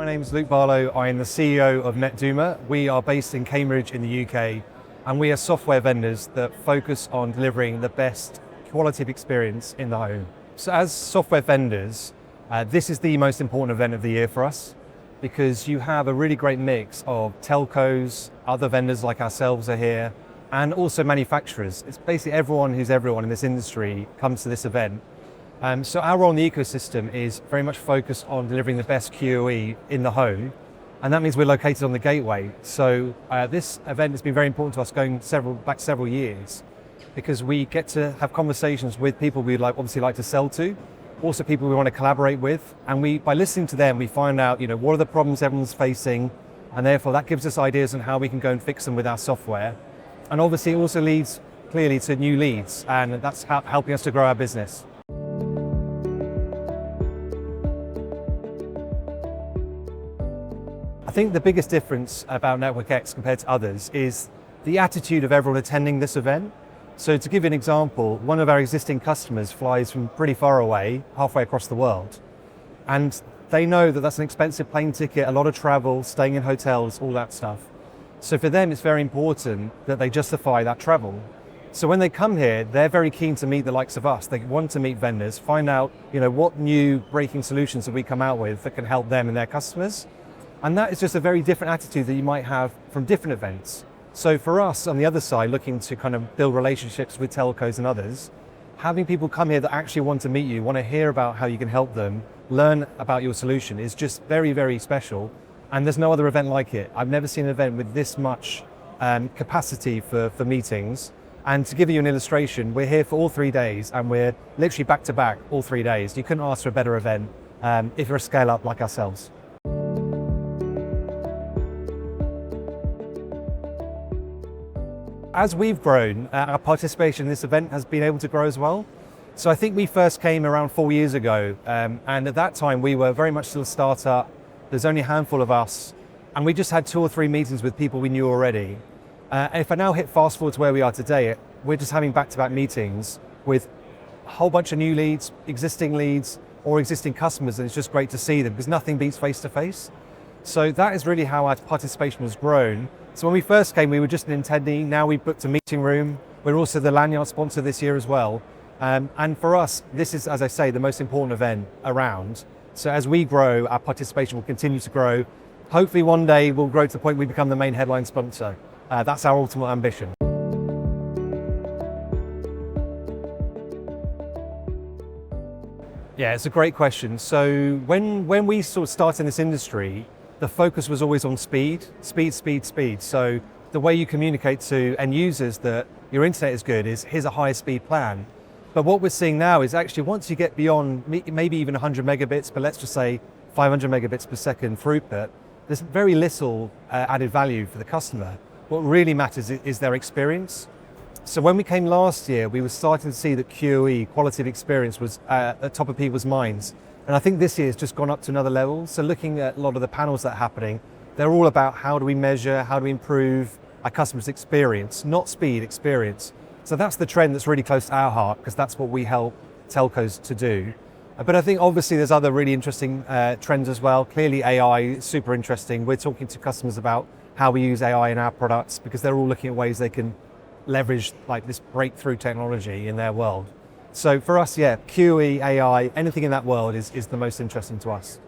My name is Luke Barlow. I am the CEO of Netduma. We are based in Cambridge in the UK, and we are software vendors that focus on delivering the best quality of experience in the home. So as software vendors, this is the most important event of the year for us because you have a really great mix of telcos, other vendors like ourselves are here, and also manufacturers. It's basically everyone who's everyone in this industry comes to this event. So our role in the ecosystem is very much focused on delivering the best QoE in the home, and that means we're located on the gateway. So this event has been very important to us going back several years, because we get to have conversations with people we'd obviously like to sell to, also people we want to collaborate with, and by listening to them, we find out what are the problems everyone's facing, and therefore that gives us ideas on how we can go and fix them with our software. And obviously it also leads clearly to new leads, and that's helping us to grow our business. I think the biggest difference about Network X compared to others is the attitude of everyone attending this event. So to give you an example, one of our existing customers flies from pretty far away, halfway across the world. And they know that that's an expensive plane ticket, a lot of travel, staying in hotels, all that stuff. So for them, it's very important that they justify that travel. So when they come here, they're very keen to meet the likes of us. They want to meet vendors, find out what new breaking solutions that we come out with that can help them and their customers. And that is just a very different attitude that you might have from different events. So for us on the other side, looking to kind of build relationships with telcos and others, having people come here that actually want to meet you, want to hear about how you can help them, learn about your solution is just very, very special. And there's no other event like it. I've never seen an event with this much capacity for meetings. And to give you an illustration, we're here for all 3 days and we're literally back to back all 3 days. You couldn't ask for a better event if you're a scale up like ourselves. As we've grown, our participation in this event has been able to grow as well. So I think we first came around 4 years ago, and at that time we were very much still a startup. There's only a handful of us, and we just had 2 or 3 meetings with people we knew already. And if I now hit fast forward to where we are today, we're just having back-to-back meetings with a whole bunch of new leads, existing leads, or existing customers, and it's just great to see them because nothing beats face-to-face. So that is really how our participation has grown. So when we first came, we were just an attendee. Now we've booked a meeting room. We're also the lanyard sponsor this year as well. And for us, this is, as I say, the most important event around. So as we grow, our participation will continue to grow. Hopefully one day we'll grow to the point we become the main headline sponsor. That's our ultimate ambition. Yeah, it's a great question. So when we sort of started in this industry, the focus was always on speed. So the way you communicate to end users that your internet is good is here's a higher speed plan. But what we're seeing now is actually once you get beyond maybe even 100 megabits, but let's just say 500 megabits per second throughput, there's very little added value for the customer. What really matters is their experience. So when we came last year, we were starting to see that QoE, quality of experience, was at the top of people's minds. And I think this year has just gone up to another level. So looking at a lot of the panels that are happening, they're all about how do we measure, how do we improve our customers' experience, not speed, experience. So that's the trend that's really close to our heart because that's what we help telcos to do. But I think obviously there's other really interesting trends as well. Clearly AI is super interesting. We're talking to customers about how we use AI in our products because they're all looking at ways they can leverage this breakthrough technology in their world. So for us, yeah, QoE, AI, anything in that world is the most interesting to us.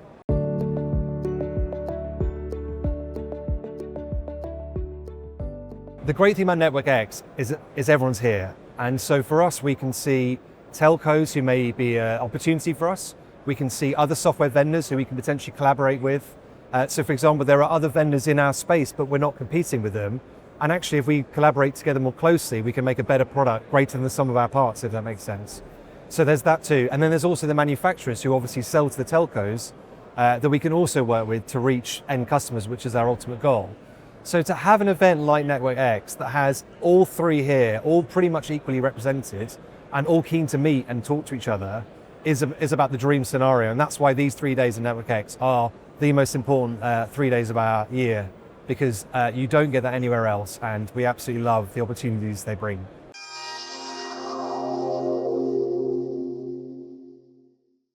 The great thing about Network X is everyone's here. And so for us, we can see telcos who may be an opportunity for us. We can see other software vendors who we can potentially collaborate with. So for example, there are other vendors in our space, but we're not competing with them. And actually, if we collaborate together more closely, we can make a better product greater than the sum of our parts, if that makes sense. So there's that too. And then there's also the manufacturers who obviously sell to the telcos that we can also work with to reach end customers, which is our ultimate goal. So to have an event like Network X that has all 3 here, all pretty much equally represented, and all keen to meet and talk to each other is about the dream scenario. And that's why these 3 days in Network X are the most important 3 days of our year, because you don't get that anywhere else, and we absolutely love the opportunities they bring.